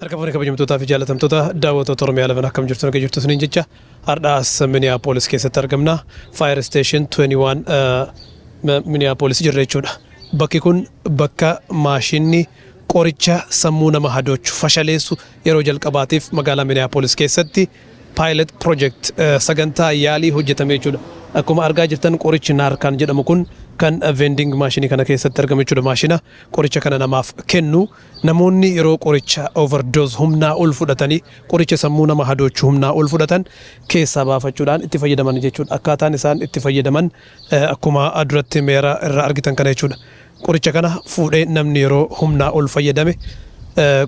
Harka fuudhee kabajamtootaa fi jaalatamtoota daawwattoota Oromia11 akkam jirtu nagaa jirtu suniin jecha har'aas Minneapolis keessatti argamna. Fire Station 21 Minneapolis jirra jechuudha. Bakki kun bakka maashinni qoricha sammuu nama hadoochu fashaleessu yeroo jalqabaatiif magaalaa Minneapolis keessatti pilot project sagantaa yaalii hojjetame jechuudha. Akkuma argaa jirtan qorichi NARCAN jedhamu kun kan vending maashinii kana keessatti argame jechuudha. Maashina qoricha kana namaaf kennu namoonni yeroo qoricha overdose humnaa ol fudhatanii qoricha sammuu nama hadoochu humnaa ol fudhatan keessaa baafachuudhaan itti fayyadaman jechuudha. Akkaataan isaan itti fayyadaman akkuma duratti meera irraa argitan kana jechuudha. Qoricha kana fuudhee namni yeroo humnaa ol fayyadame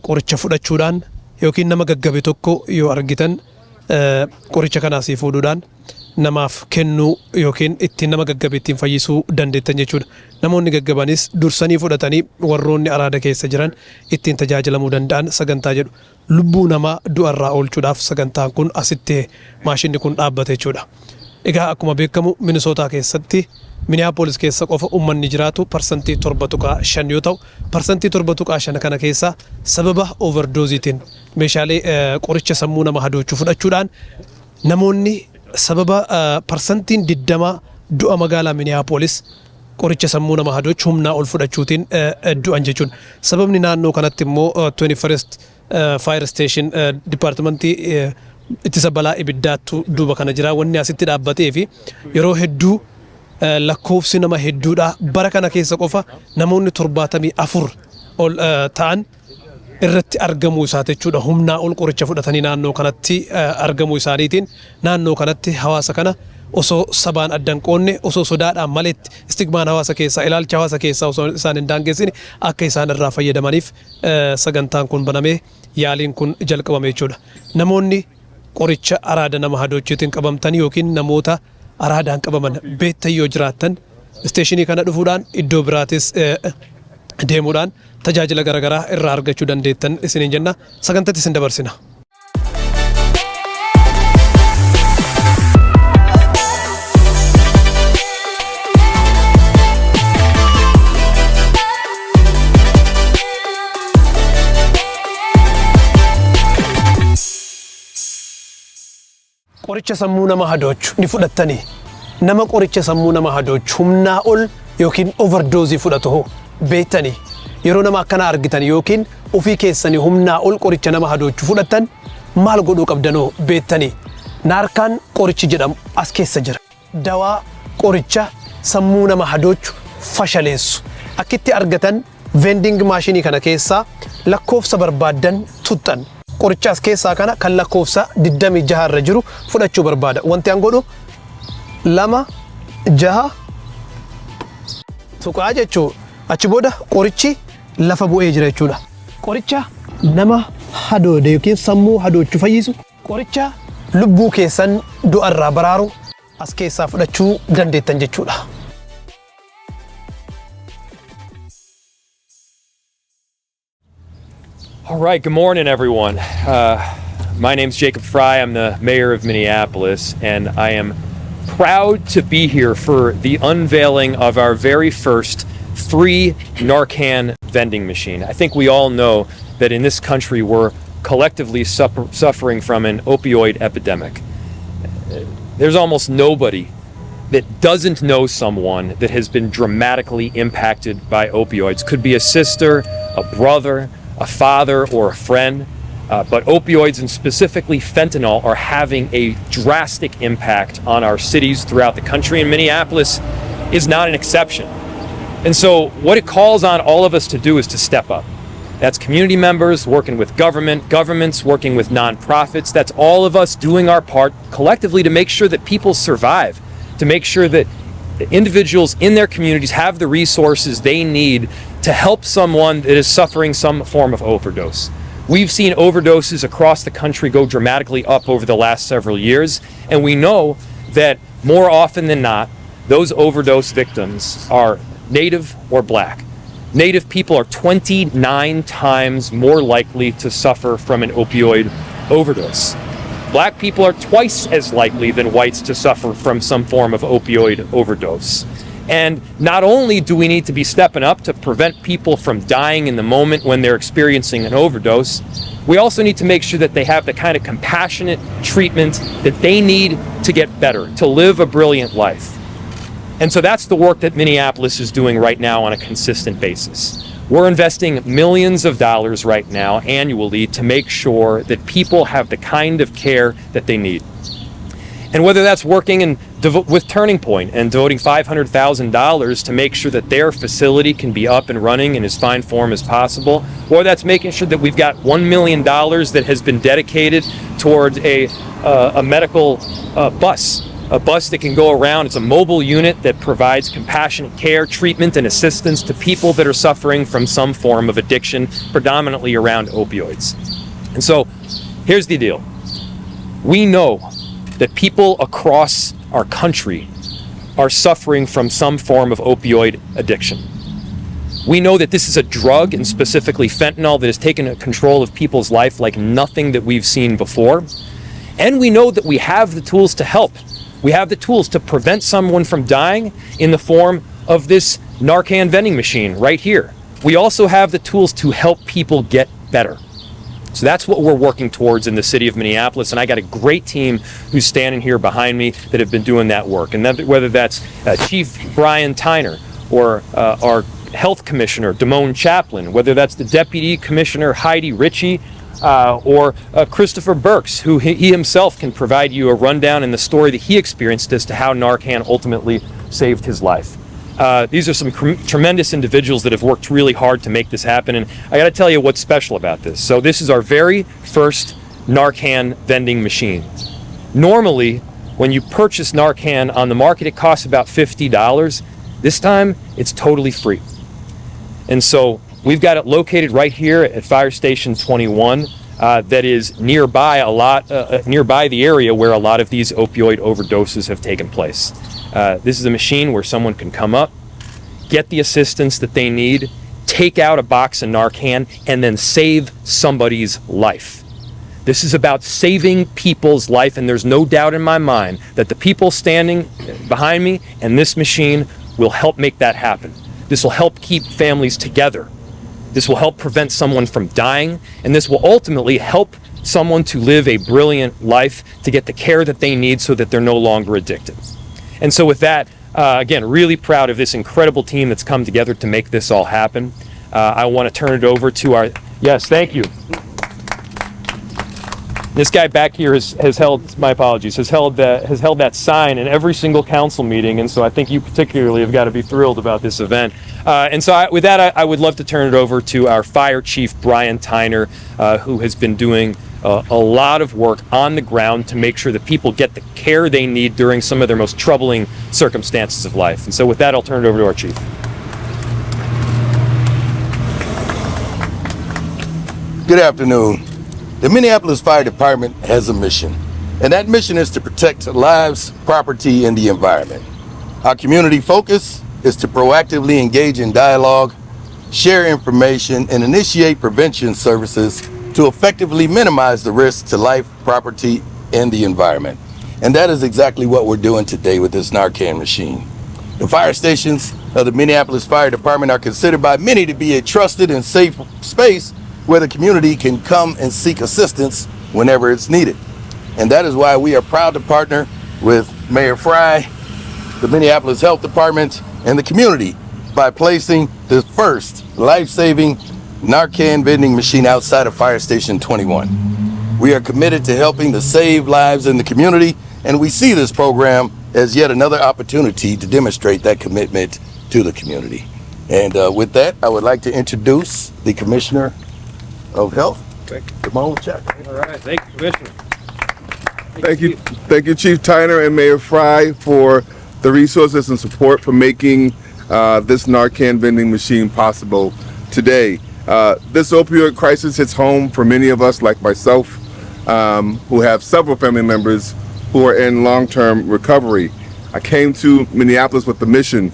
qoricha fudhachuudhaan yookiin nama gaggabe tokko yoo argitan qoricha kana asii fuudhuudhaan namaaf kennuu yookiin ittiin nama gaggabe ittiin fayyisuu dandeettan jechuudha. Namoonni gaggabanis dursanii fudhatanii warroonni araada keessa jiran ittiin tajaajilamuu danda'an sagantaa jedhu. Lubbuu namaa du'arraa oolchuudhaaf sagantaan kun asitti maashinni kun dhaabbate jechuudha. Egaa akkuma beekamu Minnesota keessatti Minneapolis keessa qofa uummanni jiraatu parsantii 7.5 yoo ta'u parsantii 7.5 kana keessa sababa overdoseetiin meeshaalee qoricha sammuu nama hadoochuu fudhachuudhaan namoonni sababa parsantiin 20 du'a magaalaa Minneapolis qoricha sammuu nama hadoochuu humnaa ol fudhachuutiin du'an jechuudha. Sababni naannoo kanatti immoo 21st Fire Station Departmentii ittisa balaa ibiddaatu duuba kana jira. Wanni asitti dhaabbatee fi yeroo hedduu lakkoofsi nama hedduudha. Bara kana keessa qofa namoonni 74 ol ta'an irratti argamuu isaati jechuudha. Humnaa ol qoricha fudhatanii naannoo kanatti argamuu isaaniitiin naannoo kanatti hawaasa kana osoo sabaan addan qoonne osoo sodaadhaan maletti istigmaan hawaasa keessaa ilaalcha hawaasa keessaa osoo isaan hin daangessine akka isaan irraa fayyadamaniif sagantaan kun banamee yaaliin kun jalqabame jechuudha. Namoonni qoricha araada nama hadoochiitiin qabamtan yookiin namoota araadaan qabaman beektan yoo jiraattan isteeshinii kana dhufuudhaan iddoo biraatis deemuudhaan tajaajila garaagaraa irraa argachuu dandeettan isiniin jenna. Sagantaatti isin dabarsina. Qoricha sammuu nama hadoochu ni fudhattanii nama qoricha sammuu nama hadoochu humnaa ol yookiin overdose fudhatu beektanii yeroo nama akkana argitan yookiin ofii keessanii humnaa ol qoricha nama hadoochu fudhattan maal godhuu qabdanoo beektanii. NARCAN qorichi jedhamu as keessa jira. Dawaa qoricha sammuu nama hadoochu fashaleessu akkitti argatan vending maashinii kana keessaa lakkoofsa barbaadan tuttan. Qoricha as keessaa kana kan lakkoofsa 26 irra jiru fudhachuu barbaada. Wanti an godhu 2 6 tuqaa jechuu achi booda qorichi lafa bu'ee jira jechuudha. Qoricha nama hadoode yookiin sammuu hadoochu fayyisu qoricha lubbuu keessan du'arraa baraaru as keessaa fudhachuu dandeettan jechuudha. All right, good morning, everyone. My name's Jacob Fry. I'm the mayor of Minneapolis, and I am proud to be here for the unveiling of our very first free NARCAN vending machine. I think we all know that in this country we're collectively suffering from an opioid epidemic. There's almost nobody that doesn't know someone that has been dramatically impacted by opioids. Could be a sister, a brother, a father or a friend, but opioids and specifically fentanyl are having a drastic impact on our cities throughout the country, and Minneapolis is not an exception. And so what it calls on all of us to do is to step up. That's community members working with governments working with nonprofits. That's all of us doing our part collectively to make sure that people survive, to make sure that individuals in their communities have the resources they need to help someone that is suffering some form of overdose. We've seen overdoses across the country go dramatically up over the last several years, and we know that more often than not, those overdose victims are Native or Black. Native people are 29 times more likely to suffer from an opioid overdose. Black people are twice as likely than whites to suffer from some form of opioid overdose. And not only do we need to be stepping up to prevent people from dying in the moment when they're experiencing an overdose, we also need to make sure that they have the kind of compassionate treatment that they need to get better, to live a brilliant life. And so that's the work that Minneapolis is doing right now on a consistent basis. We're investing millions of dollars right now annually to make sure that people have the kind of care that they need. And whether that's working with Turning Point and devoting $500,000 to make sure that their facility can be up and running in as fine form as possible, or that's making sure that we've got $1 million that has been dedicated towards a medical bus, a bus that can go around. It's a mobile unit that provides compassionate care, treatment, and assistance to people that are suffering from some form of addiction, predominantly around opioids. And so here's the deal. We know that people across our country are suffering from some form of opioid addiction. We know that this is a drug, and specifically fentanyl, that has taken control of people's life like nothing that we've seen before. And we know that we have the tools to help. We have the tools to prevent someone from dying in the form of this NARCAN vending machine right here. We also have the tools to help people get better. So that's what we're working towards in the city of Minneapolis, and I got a great team who's standing here behind me that have been doing that work. And whether that's Chief Brian Tyner, or our Health Commissioner, Damone Chaplin, whether that's the Deputy Commissioner, Heidi Ritchie, or Christopher Burks, who he himself can provide you a rundown in the story that he experienced as to how NARCAN ultimately saved his life. These are some tremendous individuals that have worked really hard to make this happen, and I got to tell you what's special about this. So this is our very first NARCAN vending machine. Normally, when you purchase NARCAN on the market, it costs about $50. This time, it's totally free. And so we've got it located right here at Fire Station 21. That is nearby nearby the area where a lot of these opioid overdoses have taken place. This is a machine where someone can come up, get the assistance that they need, take out a box of NARCAN, and then save somebody's life. This is about saving people's life, and there's no doubt in my mind that the people standing behind me and this machine will help make that happen. This will help keep families together. This will help prevent someone from dying, and this will ultimately help someone to live a brilliant life, to get the care that they need so that they're no longer addicted. And so with that, again, really proud of this incredible team that's come together to make this all happen. I want to turn it over to our, yes, thank you. This guy back here has held, my apologies, has held that sign in every single council meeting, and so I think you particularly have got to be thrilled about this event. And so with that, I would love to turn it over to our Fire Chief, Brian Tyner, who has been doing a lot of work on the ground to make sure that people get the care they need during some of their most troubling circumstances of life. And so with that, I'll turn it over to our Chief. Good afternoon. The Minneapolis Fire Department has a mission, and that mission is to protect lives, property, and the environment. Our community focus is to proactively engage in dialogue, share information, and initiate prevention services to effectively minimize the risk to life, property, and the environment. And that is exactly what we're doing today with this NARCAN machine. The fire stations of the Minneapolis Fire Department are considered by many to be a trusted and safe space where the community can come and seek assistance whenever it's needed. And that is why we are proud to partner with Mayor Fry, the Minneapolis Health Department, and the community by placing the first life-saving NARCAN vending machine outside of Fire Station 21. We are committed to helping to save lives in the community, and we see this program as yet another opportunity to demonstrate that commitment to the community. And with that, I would like to introduce the Commissioner of Health, Damone Chaplin. All right, thank you, Commissioner. Thank you, Chief Tyner and Mayor Fry, for the resources and support for making this NARCAN vending machine possible today. This opioid crisis hits home for many of us, like myself, who have several family members who are in long-term recovery. I came to Minneapolis with the mission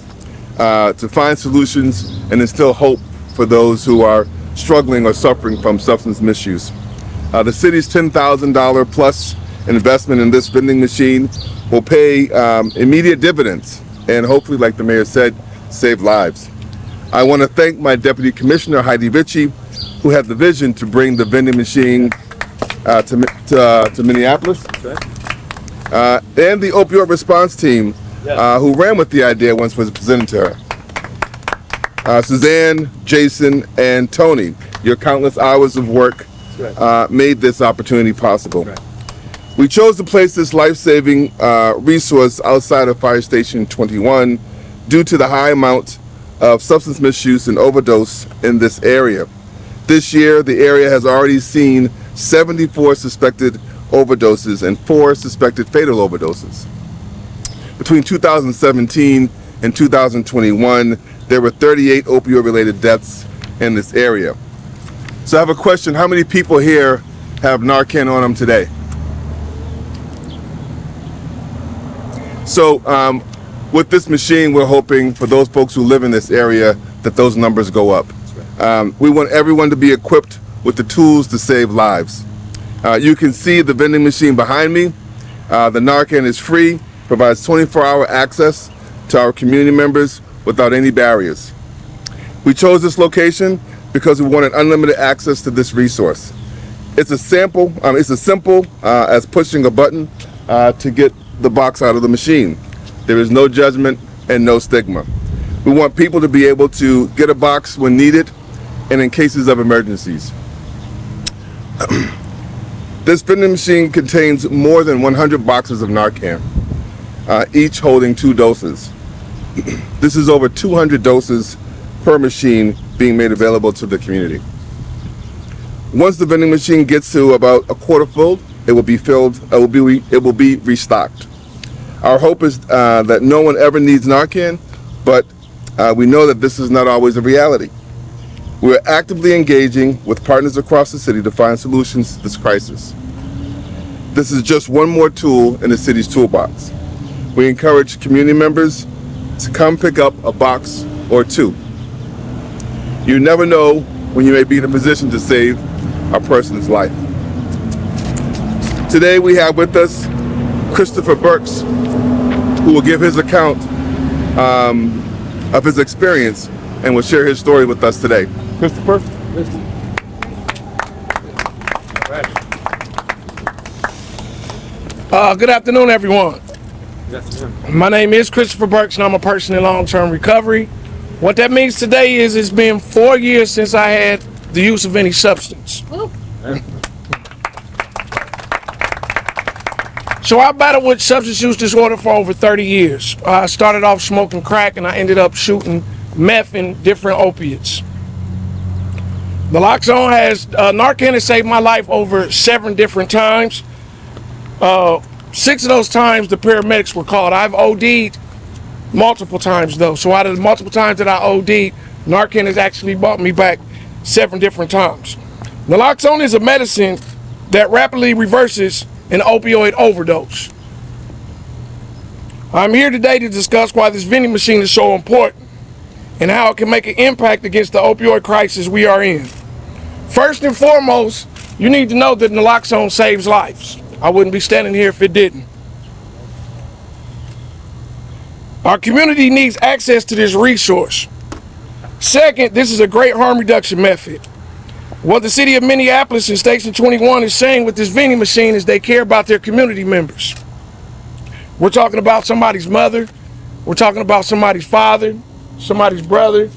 to find solutions and instill hope for those who are struggling or suffering from substance misuse. The city's $10,000 plus investment in this vending machine will pay immediate dividends and hopefully, like the mayor said, save lives. I want to thank my Deputy Commissioner, Heidi Ritchie, who had the vision to bring the vending machine to Minneapolis, and the opioid response team, who ran with the idea once it was presented to her. Suzanne, Jason, and Tony, your countless hours of work made this opportunity possible. We chose to place this life-saving resource outside of Fire Station 21 due to the high amount of substance misuse and overdose in this area. This year, the area has already seen 74 suspected overdoses and 4 suspected fatal overdoses. Between 2017 and 2021, there were 38 opioid-related deaths in this area. So I have a question. How many people here have NARCAN on them today? So with this machine, we're hoping for those folks who live in this area that those numbers go up. We want everyone to be equipped with the tools to save lives. You can see the vending machine behind me. The NARCAN is free, provides 24-hour access to our community members without any barriers. We chose this location because we wanted unlimited access to this resource. It's as simple as pushing a button to get the box out of the machine. There is no judgment and no stigma. We want people to be able to get a box when needed and in cases of emergencies. This vending machine contains more than 100 boxes of NARCAN, each holding 2 doses. This is over 200 doses per machine being made available to the community. Once the vending machine gets to about a quarter full, it will be restocked. Our hope is that no one ever needs NARCAN, but we know that this is not always a reality. We're actively engaging with partners across the city to find solutions to this crisis. This is just one more tool in the city's toolbox. We encourage community members to come pick up a box or 2. You never know when you may be in a position to save a person's life. Today we have with us Christopher Burks, who will give his account of his experience and will share his story with us today. Christopher? Good afternoon, everyone. My name is Christopher Burks, and I'm a person in long-term recovery. What that means today is it's been 4 years since I had the use of any substance. So I battled with substance use disorder for over 30 years. I started off smoking crack, and I ended up shooting meth and different opiates. Naloxone NARCAN has saved my life over 7 different times. 6 of those times the paramedics were called. I've OD'd multiple times though. So out of the multiple times that I OD'd, NARCAN has actually brought me back 7 different times. Naloxone is a medicine that rapidly reverses an opioid overdose. I'm here today to discuss why this vending machine is so important and how it can make an impact against the opioid crisis we are in. First and foremost, you need to know that naloxone saves lives. I wouldn't be standing here if it didn't. Our community needs access to this resource. Second, this is a great harm reduction method. What the city of Minneapolis and Station 21 is saying with this vending machine is they care about their community members. We're talking about somebody's mother, we're talking about somebody's father, somebody's brother,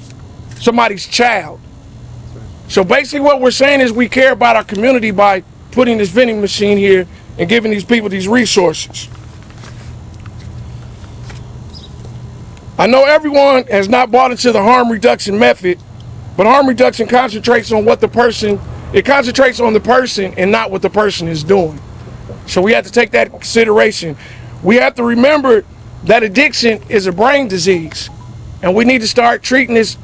somebody's child. So basically what we're saying is we care about our community by putting this vending machine here and giving these people these resources. I know everyone has not bought into the harm reduction method, but harm reduction concentrates on it concentrates on the person and not what the person is doing. So we have to take that into consideration. We have to remember that addiction is a brain disease, and we need to start treating this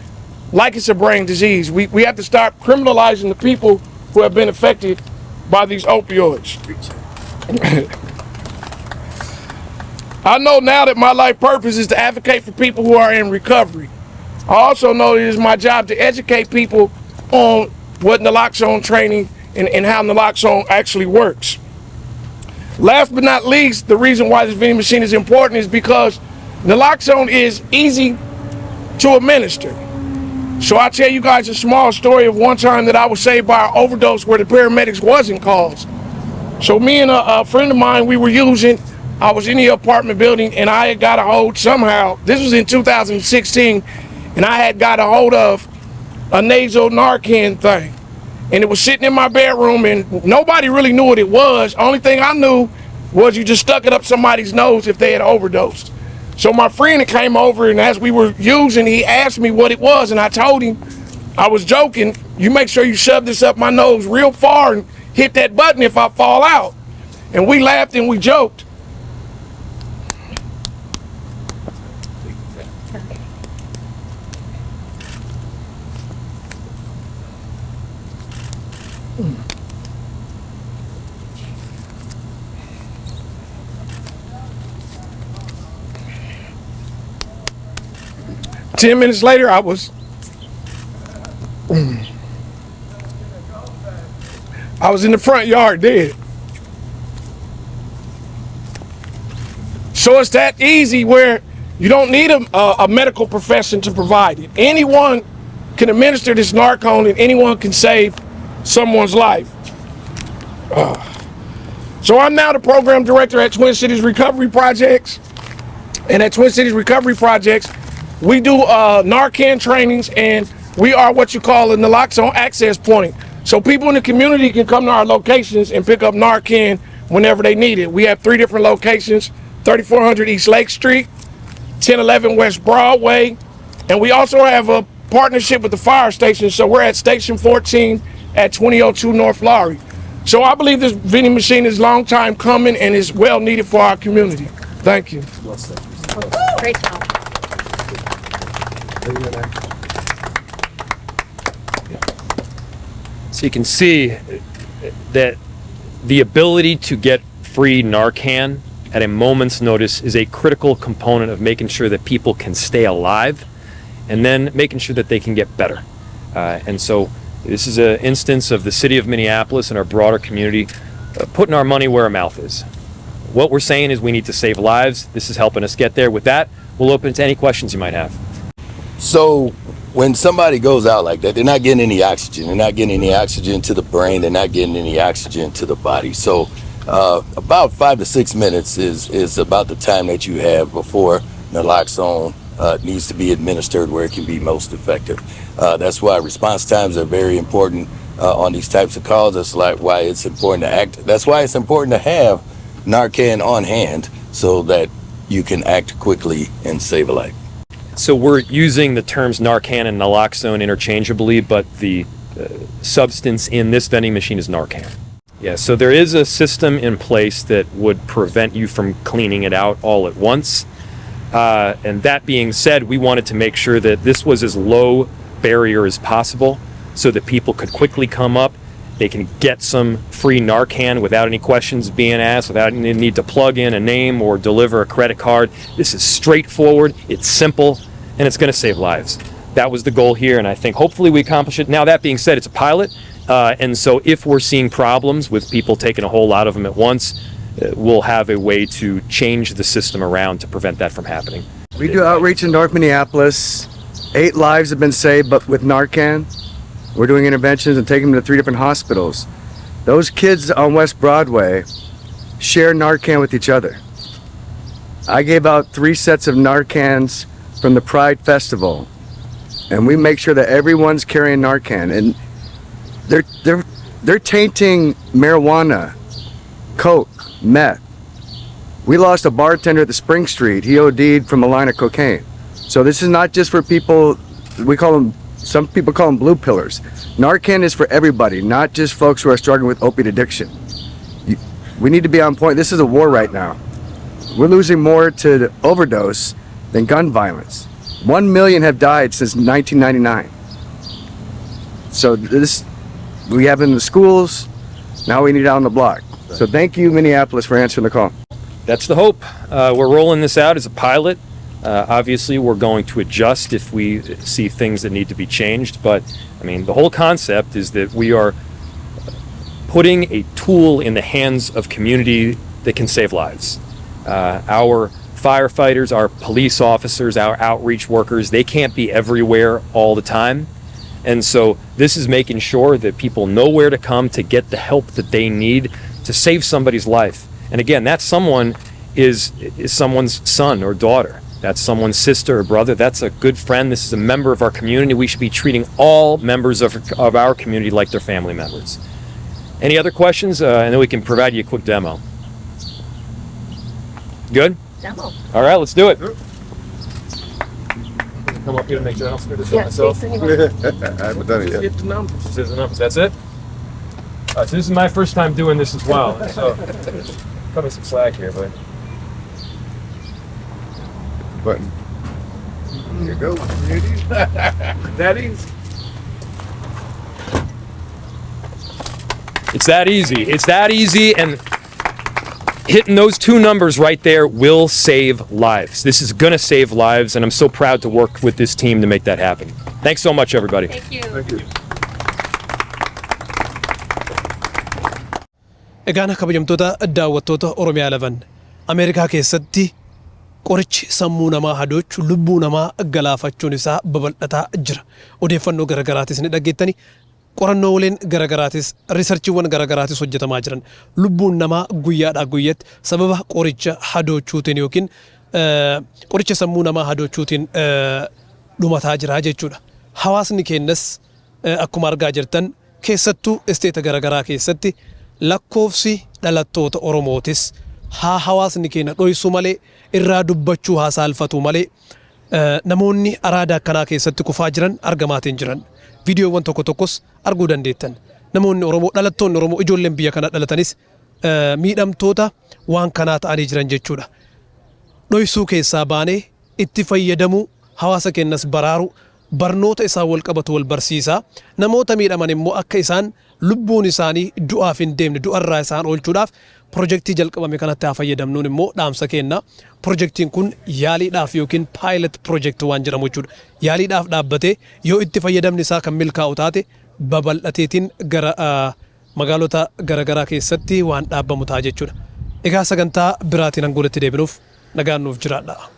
like it's a brain disease. We have to start criminalizing the people who have been affected by these opioids. I know now that my life purpose is to advocate for people who are in recovery. I also know it is my job to educate people on what naloxone training and how naloxone actually works. Last but not least, the reason why this vending machine is important is because naloxone is easy to administer. So I'll tell you guys a small story of one time that I was saved by an overdose where the paramedics wasn't called. So me and a friend of mine, we were using, I was in the apartment building and I had got a hold somehow, this was in 2016, and I had got a hold of a nasal NARCAN thing. And it was sitting in my bedroom and nobody really knew what it was. Only thing I knew was you just stuck it up somebody's nose if they had overdosed. So my friend came over, and as we were using, he asked me what it was, and I told him, I was joking, you make sure you shove this up my nose real far and hit that button if I fall out. And we laughed and we joked. Ten minutes later, I was in the front yard dead. So it's that easy where you don't need a medical profession to provide it. Anyone can administer this NARCAN and anyone can save someone's life. So I'm now the program director at Twin Cities Recovery Projects. And at Twin Cities Recovery Projects, we do NARCAN trainings, and we are what you call a naloxone access point. So people in the community can come to our locations and pick up NARCAN whenever they need it. We have 3 different locations: 3400 East Lake Street, 1011 West Broadway, and we also have a partnership with the fire station. So we're at Station 14 at 2002 North Lowry. So I believe this vending machine is long time coming and is well needed for our community. Thank you. Great job. So you can see that the ability to get free NARCAN at a moment's notice is a critical component of making sure that people can stay alive and then making sure that they can get better. And so this is an instance of the city of Minneapolis and our broader community putting our money where our mouth is. What we're saying is we need to save lives. This is helping us get there. With that, we'll open it to any questions you might have. So when somebody goes out like that, they're not getting any oxygen. They're not getting any oxygen to the brain. They're not getting any oxygen to the body. So about 5 to 6 minutes is about the time that you have before naloxone needs to be administered where it can be most effective. That's why response times are very important on these types of calls. That's like why it's important to act. That's why it's important to have NARCAN on hand so that you can act quickly and save a life. So we're using the terms NARCAN and naloxone interchangeably, but the substance in this vending machine is NARCAN. Yeah, so there is a system in place that would prevent you from cleaning it out all at once. And that being said, we wanted to make sure that this was as low barrier as possible so that people could quickly come up. They can get some free NARCAN without any questions being asked, without any need to plug in a name or deliver a credit card. This is straightforward, it's simple, and it's going to save lives. That was the goal here, and I think hopefully we accomplish it. Now, that being said, it's a pilot, and so if we're seeing problems with people taking a whole lot of them at once, we'll have a way to change the system around to prevent that from happening. We do outreach in North Minneapolis. 8 lives have been saved, but with NARCAN. We're doing interventions and taking them to 3 different hospitals. Those kids on West Broadway share NARCAN with each other. I gave out 3 sets of NARCANs from the Pride Festival, and we make sure that everyone's carrying NARCAN. And they're tainting marijuana, coke, meth. We lost a bartender at the Spring Street. He OD'd from a line of cocaine. So this is not just for people, some people call them blue pillars. NARCAN is for everybody, not just folks who are struggling with opiate addiction. We need to be on point. This is a war right now. We're losing more to overdose than gun violence. 1 million have died since 1999. So this, we have it in the schools, now we need it out on the block. So thank you, Minneapolis, for answering the call. That's the hope. We're rolling this out as a pilot. Obviously, we're going to adjust if we see things that need to be changed. But, I mean, the whole concept is that we are putting a tool in the hands of community that can save lives. Our firefighters, our police officers, our outreach workers, they can't be everywhere all the time. And so this is making sure that people know where to come to get the help that they need to save somebody's life. And again, that someone is someone's son or daughter. That's someone's sister or brother. That's a good friend. This is a member of our community. We should be treating all members of our community like they're family members. Any other questions? And then we can provide you a quick demo. Good? Demo. All right, let's do it. Come up here to make sure I don't screw this up myself. I haven't done it yet. Get the numbers. This is the numbers. That's it? So this is my first time doing this as well. So cut me some slack here, but Button. Here you go. That easy. it's that easy. It's that easy, and hitting those two numbers right there will save lives. This is going to save lives, and I'm so proud to work with this team to make that happen. Thanks so much, everybody. Thank you. Thank you. Egaan kabajamtoota daawwattoota Oromiyaa 11 Ameerikaa keessatti qorichi sammuu namaa hadoochu lubbuu namaa galaafachuun isaa babal'ataa jira. Odeeffannoo garaagaraatis ni dhaggeettani. Qorannooleen garaagaraatis riisarchiiwwan garaagaraatis hojjetamaa jiran. Lubbuun namaa guyyaadhaa guyyatti sababa qoricha hadoochuutiin yookiin qoricha sammuu namaa hadoochuutiin dhumataa jira jechuudha. Hawaasni keenyas akkuma argaa jirtan keessattuu isteeta garaagaraa keessatti lakkoofsi dhalattoota Oromootis hawaasni keenya dhoysuu malee irraa dubbachuu haasaalfatu malee namoonni araada akkanaa keessatti kufaa jiran argamaatiin jiran. Viidiyoowwan tokko tokkos arguu dandeettan. Namoonni Oromoo dhalattoonni Oromoo ijoolleen biyya kana dhalatanis miidhamtoota waan kanaa ta'anii jiran jechuudha. Dhoysuu keessaa baanee itti fayyadamuu hawaasa keenyas baraaru barnoota isaa wal qabatu wal barsiisaa namoota miidhaman immoo akka isaan lubbuun isaanii du'aaf hin deemne du'arraa isaan oolchuudhaaf projektii jalqabame kanatti haa fayyadamnuun immoo dhaamsa kenna. Projektiin kun yaaliidhaaf yookiin pilot project waan jedhamu jechuudha. Yaaliidhaaf dhaabbatee yoo itti fayyadamni isaa kan milkaa'u taate babal'ateetiin gara magaalota garaagaraa keessatti waan dhaabbamu ta'a jechuudha. Egaa sagantaa biraatiin hanguuletti deebinuuf nagaan nuuf jiraadha.